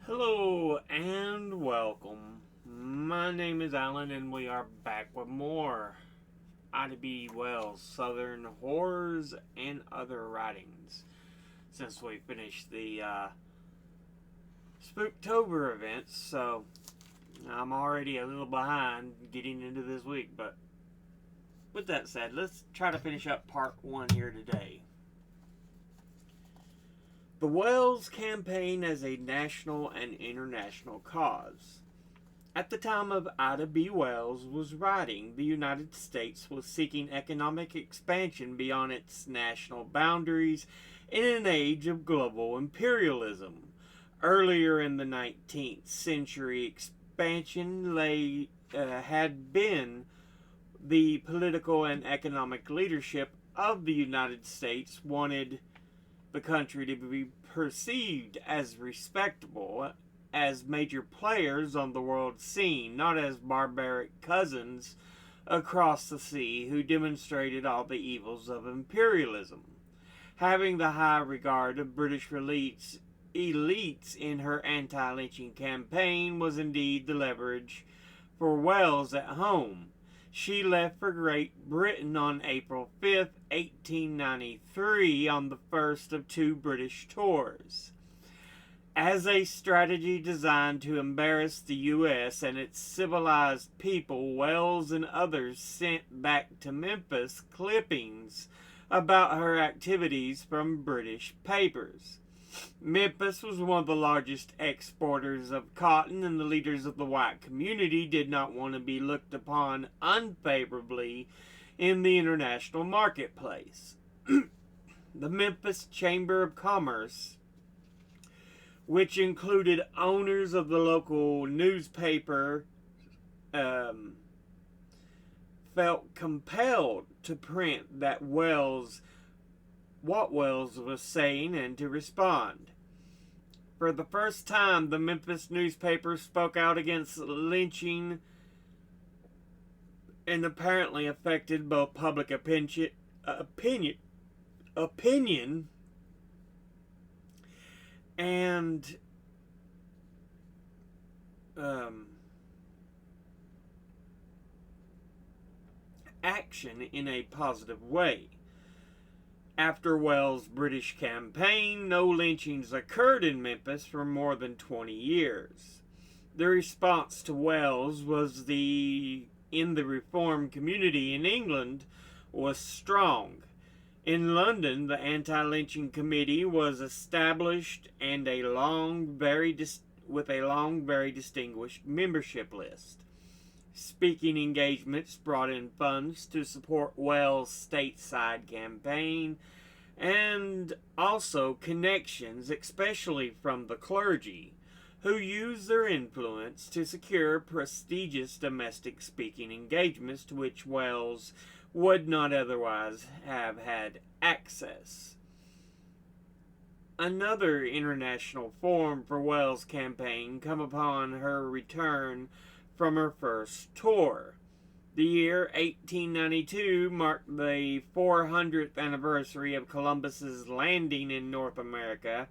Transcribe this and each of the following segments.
Hello and welcome. My name is Alan, and we are back with more W.E.B. Wells Southern Horrors and Other Writings. Since we finished the Spooktober events, so I'm already a little behind getting into this week. But with that said, let's try to finish up part one here today. The Wells campaign as a national and international cause. At the time of Ida B. Wells was writing, the United States was seeking economic expansion beyond its national boundaries in an age of global imperialism. Earlier in the 19th century, expansion had been the political and economic leadership of the United States wanted the country to be perceived as respectable, as major players on the world scene, not as barbaric cousins across the sea who demonstrated all the evils of imperialism. Having the high regard of British elites in her anti-lynching campaign was indeed the leverage for Wells at home. She left for Great Britain on April 5, 1893, on the first of two British tours. As a strategy designed to embarrass the U.S. and its civilized people, Wells and others sent back to Memphis clippings about her activities from British papers. Memphis was one of the largest exporters of cotton, and the leaders of the white community did not want to be looked upon unfavorably in the international marketplace. The Memphis Chamber of Commerce, which included owners of the local newspaper, felt compelled to print what Wells was saying and to respond. For the first time, the Memphis newspaper spoke out against lynching and apparently affected both public opinion and action in a positive way. After Wells' British campaign, no lynchings occurred in Memphis for more than 20 years. The response to Wells in the reform community in England was strong. In London, the anti-lynching committee was established and with a long, very distinguished membership list. Speaking engagements brought in funds to support Wells' stateside campaign, and also connections, especially from the clergy, who used their influence to secure prestigious domestic speaking engagements to which Wells would not otherwise have had access. Another international forum for Wells' campaign come upon her return from her first tour. The year 1892 marked the 400th anniversary of Columbus's landing in North America,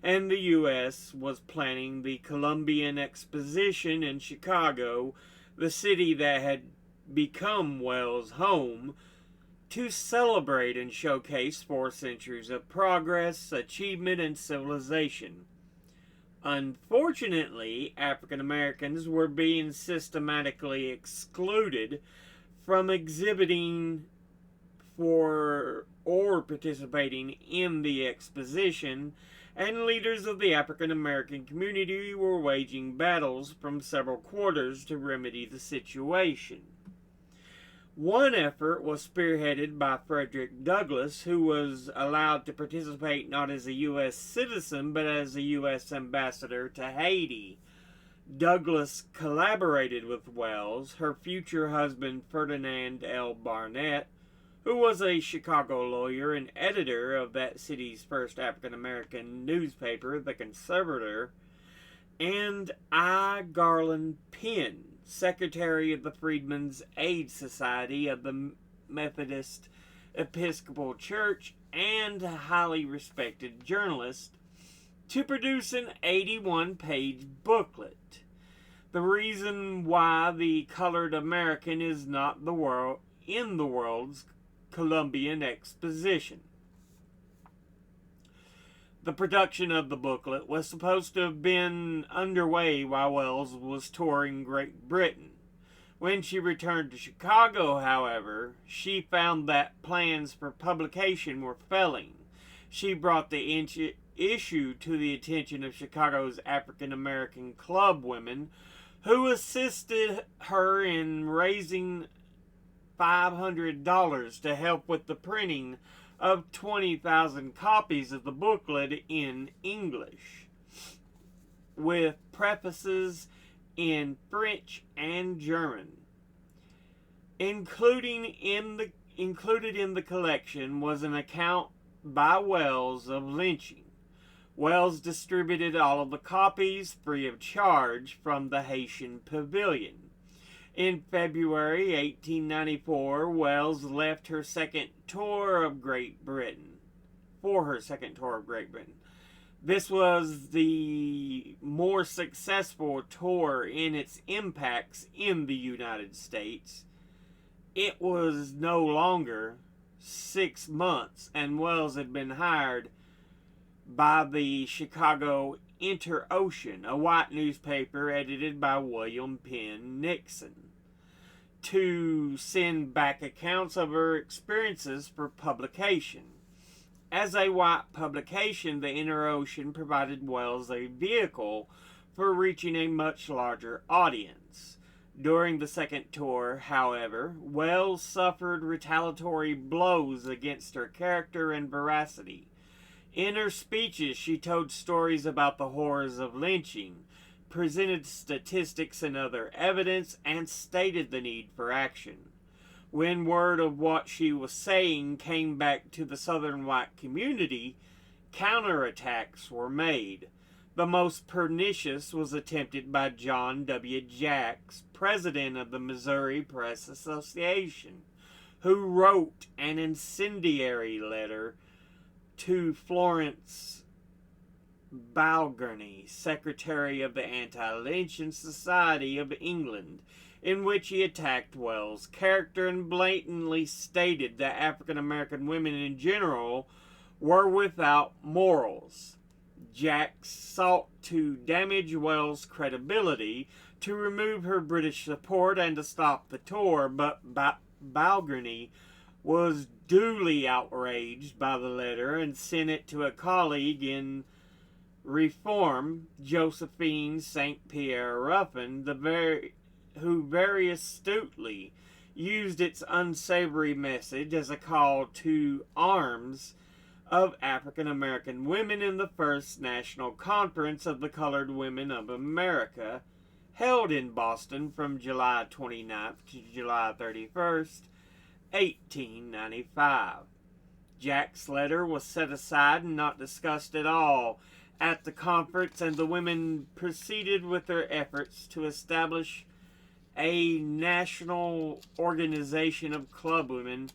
and the U.S. was planning the Columbian Exposition in Chicago, the city that had become Wells' home, to celebrate and showcase 4 centuries of progress, achievement, and civilization. Unfortunately, African Americans were being systematically excluded from exhibiting or participating in the exposition, and leaders of the African American community were waging battles from several quarters to remedy the situation. One effort was spearheaded by Frederick Douglass, who was allowed to participate not as a U.S. citizen but as a U.S. ambassador to Haiti. Douglass collaborated with Wells, her future husband Ferdinand L. Barnett, who was a Chicago lawyer and editor of that city's first African-American newspaper, The Conservator, and I. Garland Penn, secretary of the Freedmen's Aid Society of the Methodist Episcopal Church and a highly respected journalist, to produce an 81-page booklet. The reason why the colored American is not in the world's Columbian Exposition. The production of the booklet was supposed to have been underway while Wells was touring Great Britain. When she returned to Chicago, however, she found that plans for publication were failing. She brought the issue to the attention of Chicago's African American club women, who assisted her in raising $500 to help with the printing of 20,000 copies of the booklet in English, with prefaces in French and German. Included in the collection was an account by Wells of lynching. Wells distributed all of the copies free of charge from the Haitian Pavilion. In February 1894, Wells left her second tour of Great Britain. This was the more successful tour in its impacts in the United States. It was no longer 6 months, and Wells had been hired by the Chicago Inter-Ocean, a white newspaper edited by William Penn Nixon, to send back accounts of her experiences for publication. As a white publication, the Inter-Ocean provided Wells a vehicle for reaching a much larger audience. During the second tour, however, Wells suffered retaliatory blows against her character and veracity. In her speeches, she told stories about the horrors of lynching, presented statistics and other evidence, and stated the need for action. When word of what she was saying came back to the Southern white community, counterattacks were made. The most pernicious was attempted by John W. Jacks, president of the Missouri Press Association, who wrote an incendiary letter to Florence Balgurney, secretary of the Anti-Lynching Society of England, in which he attacked Wells' character and blatantly stated that African American women in general were without morals. Jacks sought to damage Wells' credibility, to remove her British support, and to stop the tour, but Balgurney was duly outraged by the letter and sent it to a colleague in Reform, Josephine St. Pierre Ruffin, who very astutely used its unsavory message as a call to arms of African American women in the First National Conference of the Colored Women of America, held in Boston from July 29th to July 31st, 1895. Jack's letter was set aside and not discussed at all at the conference, and the women proceeded with their efforts to establish a national organization of club women,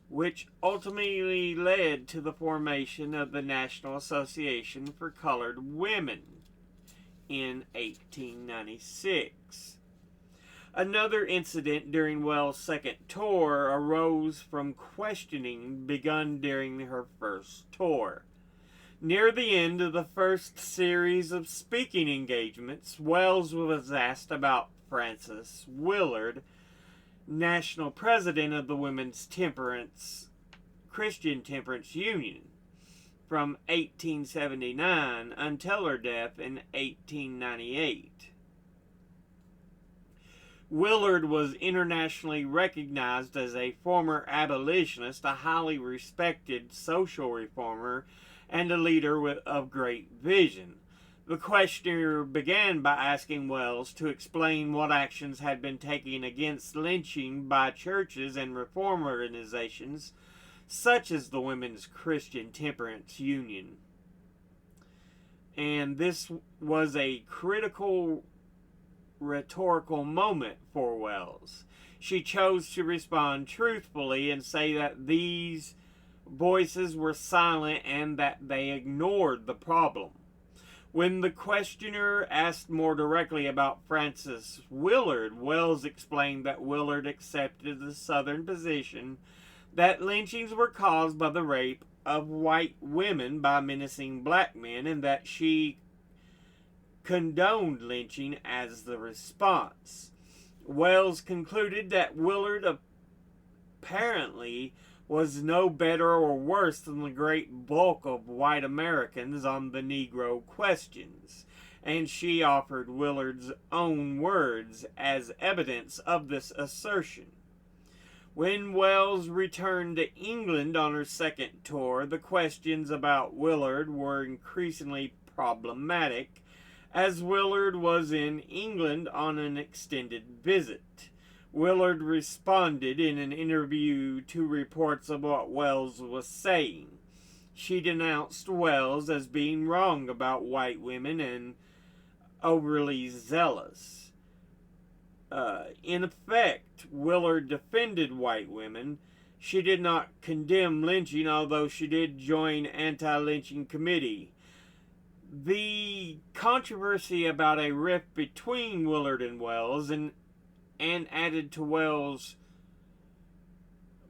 which ultimately led to the formation of the National Association for Colored Women in 1896. Another incident during Wells' second tour arose from questioning begun during her first tour. Near the end of the first series of speaking engagements, Wells was asked about Frances Willard, national president of the Women's Christian Temperance Union, from 1879 until her death in 1898. Willard was internationally recognized as a former abolitionist, a highly respected social reformer, and a leader of great vision. The questioner began by asking Wells to explain what actions had been taken against lynching by churches and reform organizations, such as the Women's Christian Temperance Union. And this was a critical rhetorical moment for Wells. She chose to respond truthfully and say that these voices were silent and that they ignored the problem. When the questioner asked more directly about Francis Willard, Wells explained that Willard accepted the Southern position that lynchings were caused by the rape of white women by menacing black men, and that she condoned lynching as the response. Wells concluded that Willard apparently was no better or worse than the great bulk of white Americans on the Negro questions, and she offered Willard's own words as evidence of this assertion. When Wells returned to England on her second tour, the questions about Willard were increasingly problematic, as Willard was in England on an extended visit. Willard responded in an interview to reports of what Wells was saying. She denounced Wells as being wrong about white women and overly zealous. In effect, Willard defended white women. She did not condemn lynching, although she did join anti-lynching committee. The controversy about a rift between Willard and Wells and added to Wells'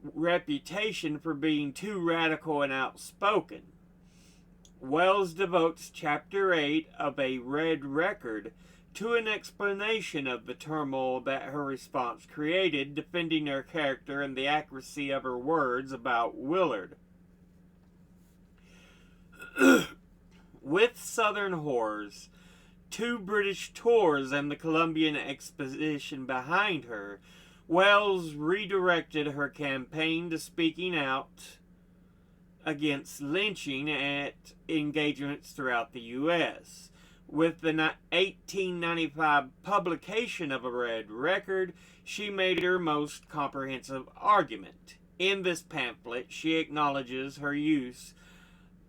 reputation for being too radical and outspoken. Wells devotes Chapter 8 of A Red Record to an explanation of the turmoil that her response created, defending her character and the accuracy of her words about Willard. With Southern Horrors, 2 British tours, and the Columbian Exposition behind her, Wells redirected her campaign to speaking out against lynching at engagements throughout the U.S. With the 1895 publication of A Red Record, she made her most comprehensive argument. In this pamphlet, she acknowledges her use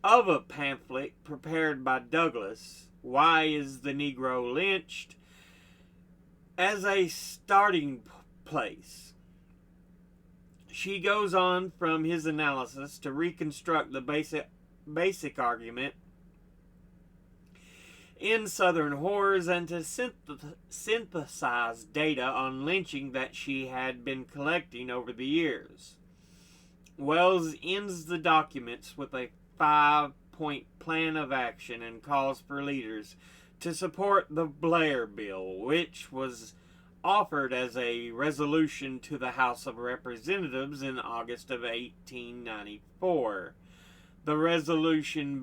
of a pamphlet prepared by Douglas, Why is the Negro Lynched?, as a starting place. She goes on from his analysis to reconstruct the basic argument in Southern Horrors and to synthesize data on lynching that she had been collecting over the years. Wells ends the documents with a 5-point plan of action and calls for leaders to support the Blair Bill, which was offered as a resolution to the House of Representatives in August of 1894. The resolution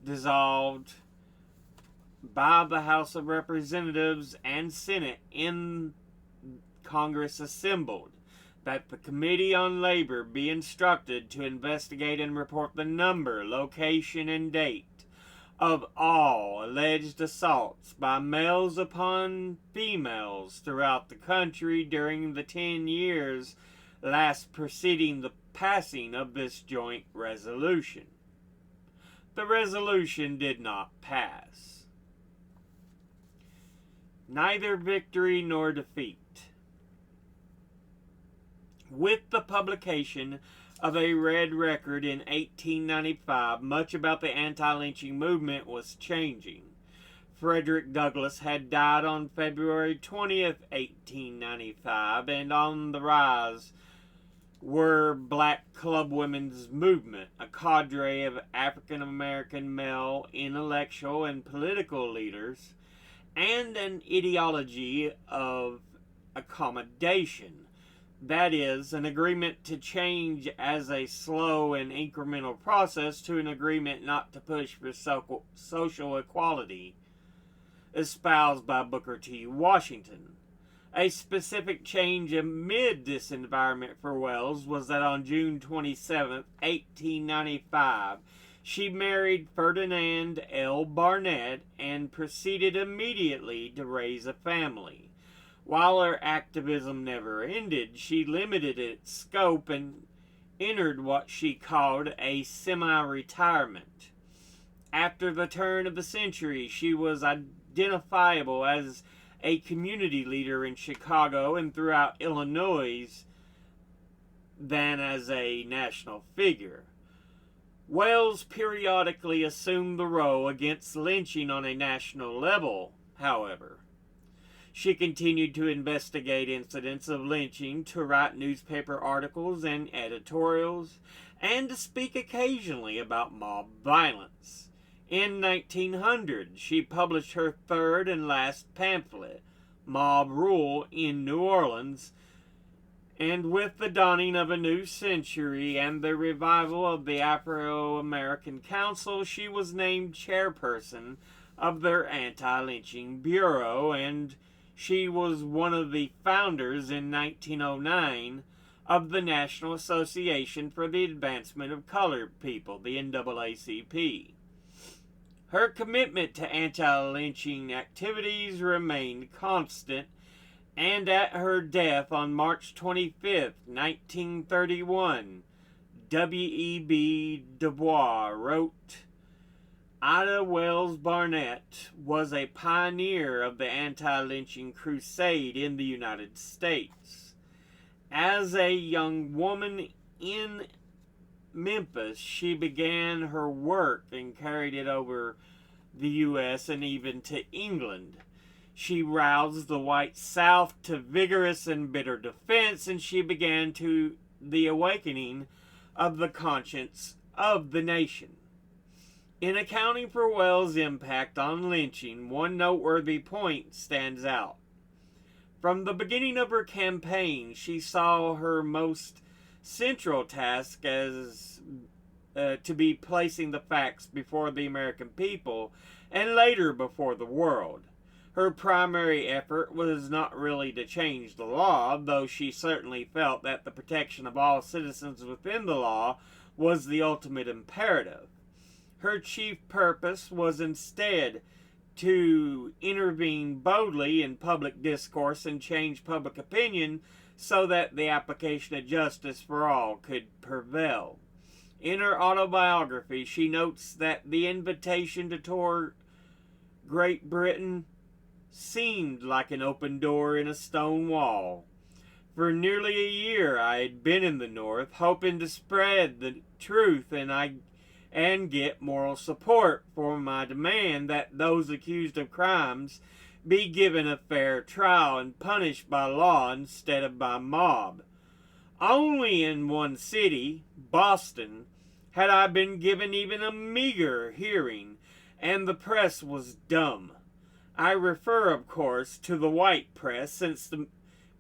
dissolved by the House of Representatives and Senate in Congress assembled, that the Committee on Labor be instructed to investigate and report the number, location, and date of all alleged assaults by males upon females throughout the country during the 10 years last preceding the passing of this joint resolution. The resolution did not pass. Neither victory nor defeat. With the publication of A Red Record in 1895, much about the anti-lynching movement was changing. Frederick Douglass had died on February 20th, 1895, and on the rise were Black Club Women's Movement, a cadre of African-American male intellectual and political leaders, and an ideology of accommodation. That is, an agreement to change as a slow and incremental process to an agreement not to push for social equality, espoused by Booker T. Washington. A specific change amid this environment for Wells was that on June 27, 1895, she married Ferdinand L. Barnett and proceeded immediately to raise a family. While her activism never ended, she limited its scope and entered what she called a semi-retirement. After the turn of the century, she was identifiable as a community leader in Chicago and throughout Illinois than as a national figure. Wells periodically assumed the role against lynching on a national level, however. She continued to investigate incidents of lynching, to write newspaper articles and editorials, and to speak occasionally about mob violence. In 1900, she published her third and last pamphlet, Mob Rule, in New Orleans, and with the dawning of a new century and the revival of the Afro-American Council, she was named chairperson of their anti-lynching bureau, and she was one of the founders in 1909 of the National Association for the Advancement of Colored People, the NAACP. Her commitment to anti-lynching activities remained constant, and at her death on March 25, 1931, W.E.B. Du Bois wrote, Ida Wells Barnett was a pioneer of the anti-lynching crusade in the United States. As a young woman in Memphis, she began her work and carried it over the U.S. and even to England. She roused the white South to vigorous and bitter defense, and she began to the awakening of the conscience of the nation. In accounting for Wells' impact on lynching, one noteworthy point stands out. From the beginning of her campaign, she saw her most central task as to be placing the facts before the American people and later before the world. Her primary effort was not really to change the law, though she certainly felt that the protection of all citizens within the law was the ultimate imperative. Her chief purpose was instead to intervene boldly in public discourse and change public opinion so that the application of justice for all could prevail. In her autobiography, she notes that the invitation to tour Great Britain seemed like an open door in a stone wall. For nearly a year I had been in the North, hoping to spread the truth and get moral support for my demand that those accused of crimes be given a fair trial and punished by law instead of by mob. Only in one city, Boston, had I been given even a meager hearing, and the press was dumb. I refer, of course, to the white press, since the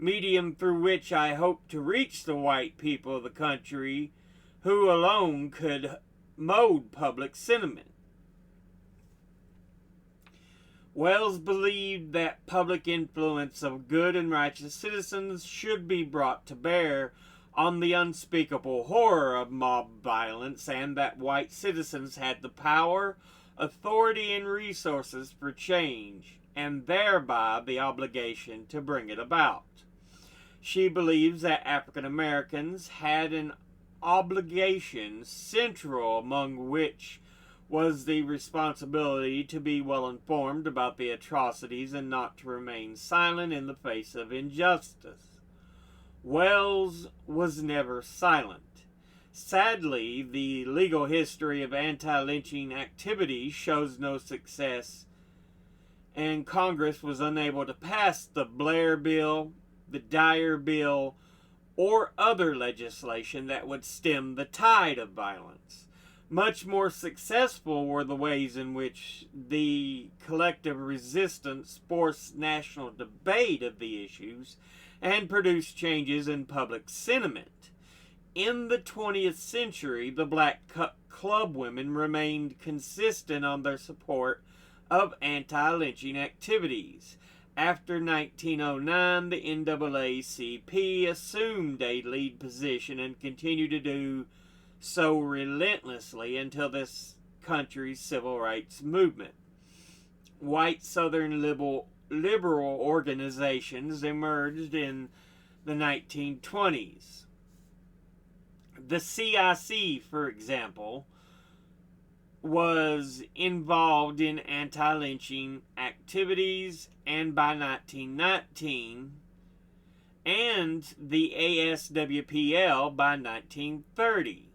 medium through which I hoped to reach the white people of the country, who alone could mold public sentiment. Wells believed that public influence of good and righteous citizens should be brought to bear on the unspeakable horror of mob violence, and that white citizens had the power, authority, and resources for change, and thereby the obligation to bring it about. She believes that African Americans had an obligation central among which was the responsibility to be well informed about the atrocities and not to remain silent in the face of injustice. Wells was never silent. Sadly, the legal history of anti-lynching activity shows no success, and Congress was unable to pass the Blair Bill, the Dyer Bill, or other legislation that would stem the tide of violence. Much more successful were the ways in which the collective resistance forced national debate of the issues and produced changes in public sentiment. In the 20th century, the black club women remained consistent on their support of anti-lynching activities. After 1909, the NAACP assumed a lead position and continued to do so relentlessly until this country's civil rights movement. White Southern liberal organizations emerged in the 1920s. The CIC, for example, was involved in anti-lynching activities, and by 1919, and the ASWPL by 1930.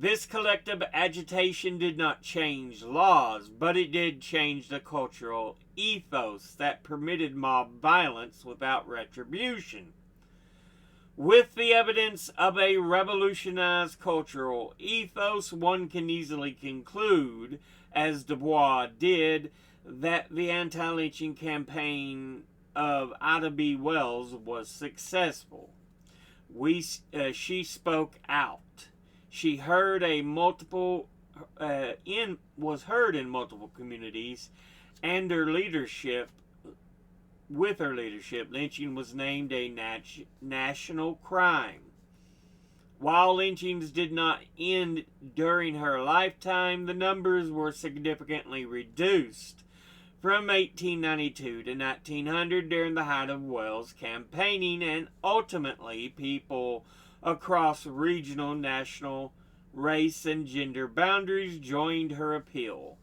This collective agitation did not change laws, but it did change the cultural ethos that permitted mob violence without retribution. With the evidence of a revolutionized cultural ethos, one can easily conclude, as Du Bois did, that the anti-lynching campaign of Ida B. Wells was successful. She spoke out. She heard was heard in multiple communities, and with her leadership, lynching was named a national crime. While lynchings did not end during her lifetime, the numbers were significantly reduced from 1892 to 1900 during the height of Wells' campaigning, and ultimately people across regional, national, race, and gender boundaries joined her appeal.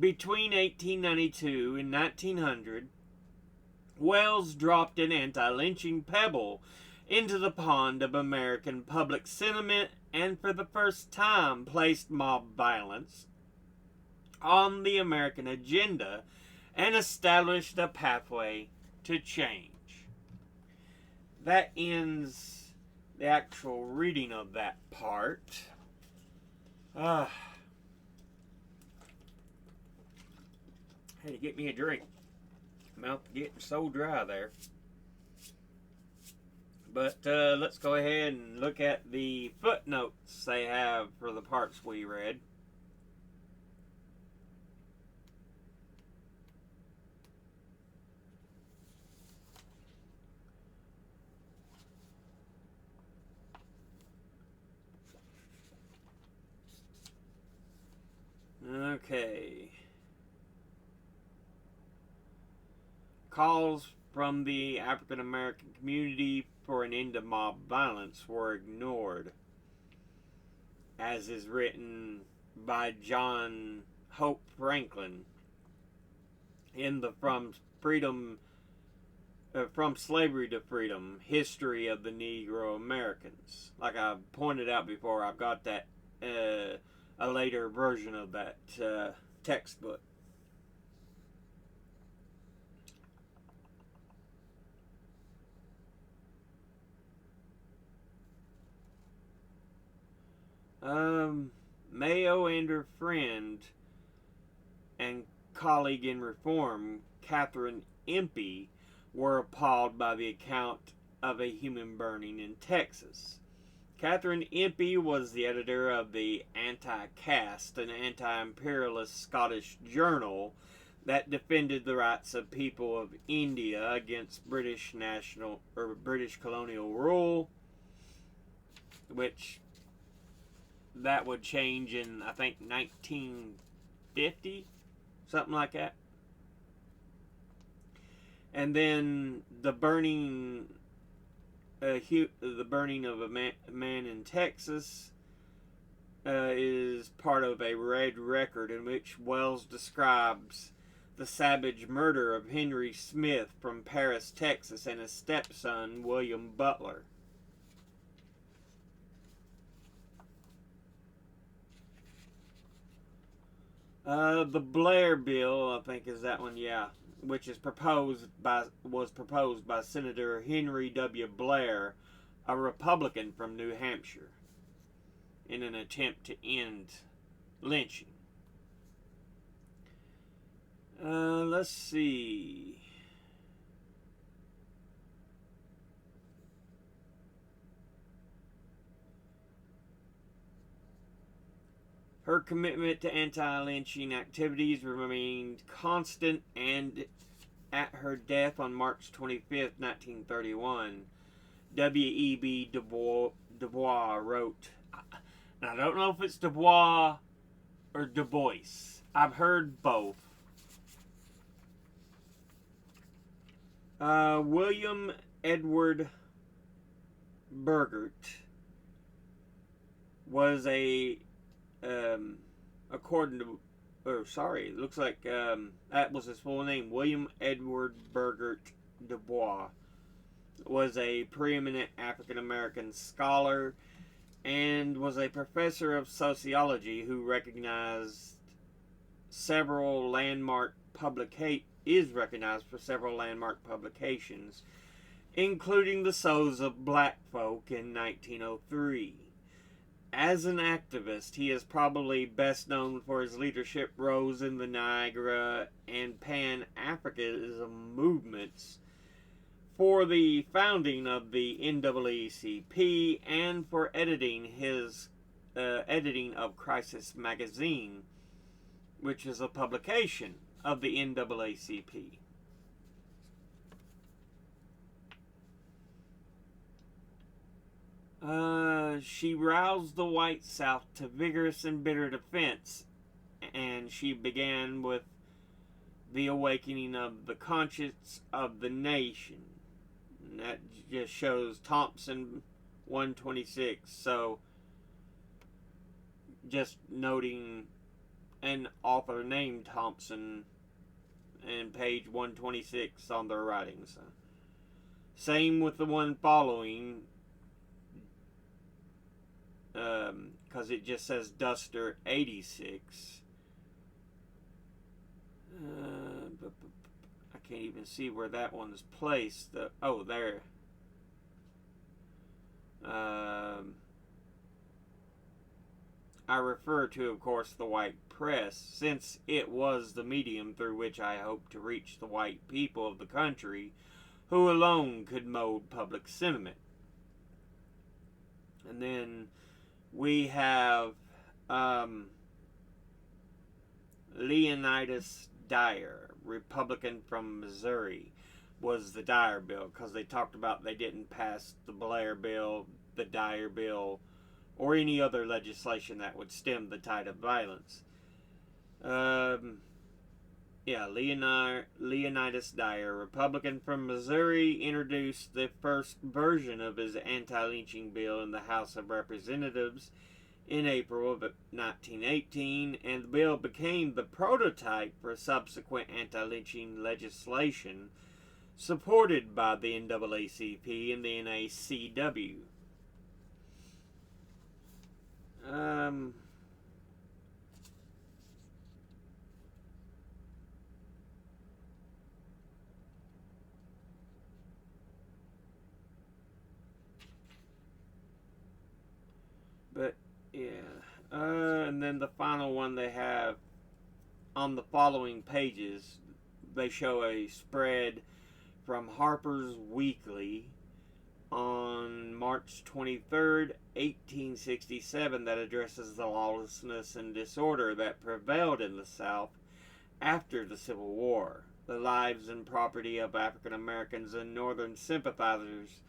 Between 1892 and 1900, Wells dropped an anti-lynching pebble into the pond of American public sentiment and for the first time placed mob violence on the American agenda and established a pathway to change. That ends the actual reading of that part. Had to get me a drink. Mouth getting so dry there. But let's go ahead and look at the footnotes they have for the parts we read. Okay. Calls from the African American community for an end to mob violence were ignored, as is written by John Hope Franklin in the From Slavery to Freedom, History of the Negro Americans. Like I pointed out before, I've got that a later version of that textbook. Mayo and her friend and colleague in reform, Catherine Impey, were appalled by the account of a human burning in Texas. Catherine Impey was the editor of the Anti-Caste, an anti-imperialist Scottish journal that defended the rights of people of India against British colonial rule, which that would change in, I think, 1950, something like that. And then the burning of a man in Texas is part of a Red Record in which Wells describes the savage murder of Henry Smith from Paris, Texas, and his stepson, William Butler. The Blair Bill, I think is that one, yeah, which was proposed by Senator Henry W. Blair, a Republican from New Hampshire, in an attempt to end lynching. Let's see. Her commitment to anti-lynching activities remained constant, and at her death on March 25, 1931, W.E.B. Du Bois wrote, and I don't know if it's Du Bois or Du Bois. I've heard both. William Edward Burgert was that was his full name. William Edward Burgert Du Bois was a preeminent African American scholar and was a professor of sociology who recognized several landmark is recognized for several landmark publications, including The Souls of Black Folk in 1903. As an activist, he is probably best known for his leadership roles in the Niagara and Pan-Africanism movements, for the founding of the NAACP, and for editing of Crisis Magazine, which is a publication of the NAACP. She roused the white South to vigorous and bitter defense, and she began with the awakening of the conscience of the nation. And that just shows Thompson 126. So, just noting an author named Thompson and page 126 on their writings. Same with the one following, because it just says Duster 86. I can't even see where that one's placed. Oh, there. I refer to, of course, the white press, since it was the medium through which I hoped to reach the white people of the country, who alone could mold public sentiment. And then we have Leonidas Dyer, Republican from Missouri, was the Dyer bill, because they talked about they didn't pass the Blair bill, the Dyer bill, or any other legislation that would stem the tide of violence. Leonidas Dyer, Republican from Missouri, introduced the first version of his anti-lynching bill in the House of Representatives in April of 1918, and the bill became the prototype for subsequent anti-lynching legislation supported by the NAACP and the NACW. But yeah, and then the final one they have on the following pages, they show a spread from Harper's Weekly on March 23rd, 1867, that addresses the lawlessness and disorder that prevailed in the South after the Civil War. The lives and property of African Americans and Northern sympathizers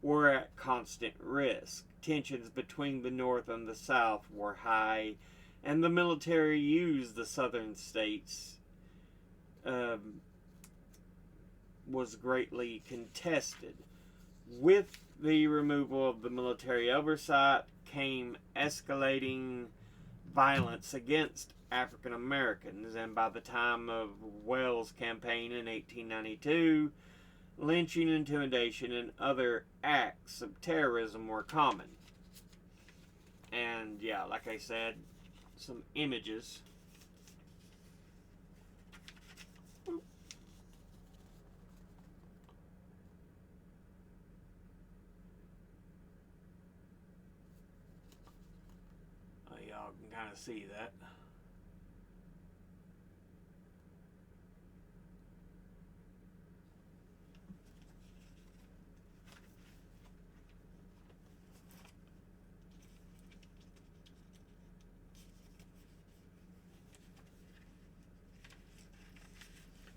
were at constant risk. Tensions between the North and the South were high, and the military used the Southern states was greatly contested. With the removal of the military oversight came escalating violence against African Americans, and by the time of Wells' campaign in 1892, lynching, intimidation, and other acts of terrorism were common. And yeah, like I said, some images. Y'all can kind of see that.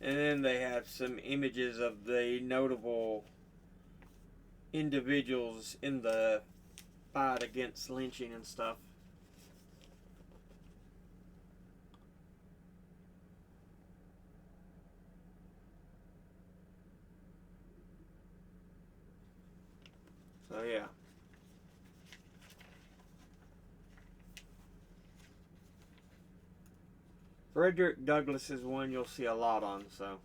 And then they have some images of the notable individuals in the fight against lynching and stuff. So yeah. Frederick Douglass is one you'll see a lot on, so.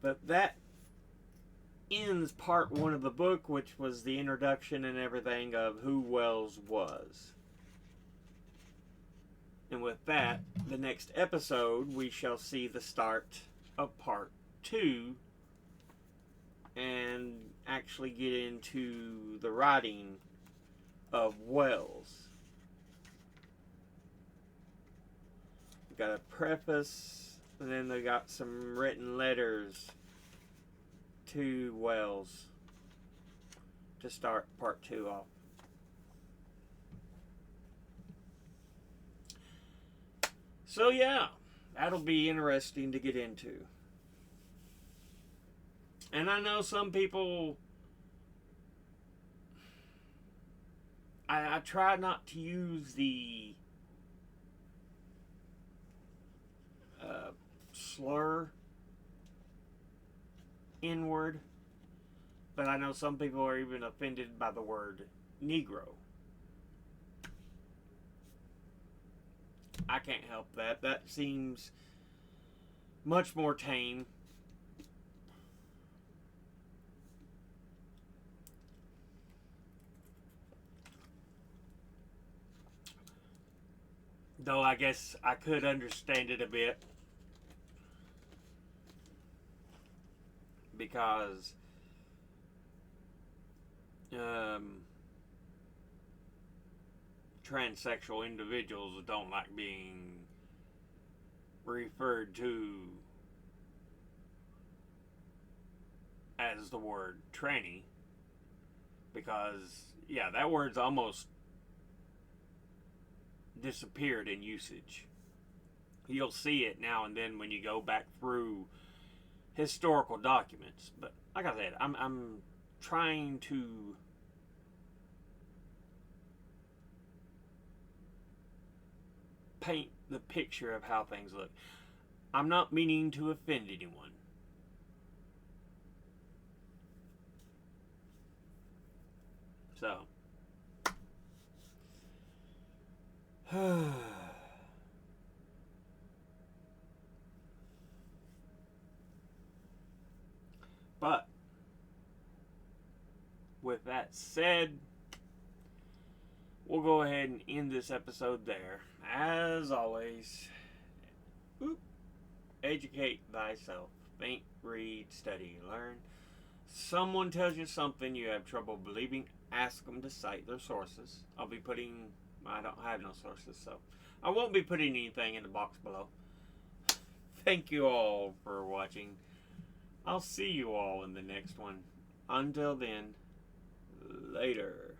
But that ends part one of the book, which was the introduction and everything of who Wells was. And with that, the next episode, we shall see the start of part 2 and actually get into the writing of Wells. We've got a preface, and then they got some written letters to Wells to start part 2 off. So yeah, that'll be interesting to get into. And I know some people, I try not to use the slur N-word, but I know some people are even offended by the word Negro. I can't help that. That seems much more tame. Though I guess I could understand it a bit. Because transsexual individuals don't like being referred to as the word tranny, because yeah, that word's almost disappeared in usage. You'll see it now and then when you go back through historical documents, but like I said, I'm trying to paint the picture of how things look. I'm not meaning to offend anyone. So but with that said, we'll go ahead and end this episode there. As always, educate thyself. Think, read, study, learn. Someone tells you something you have trouble believing, ask them to cite their sources. I don't have no sources, so I won't be putting anything in the box below. Thank you all for watching. I'll see you all in the next one. Until then, later.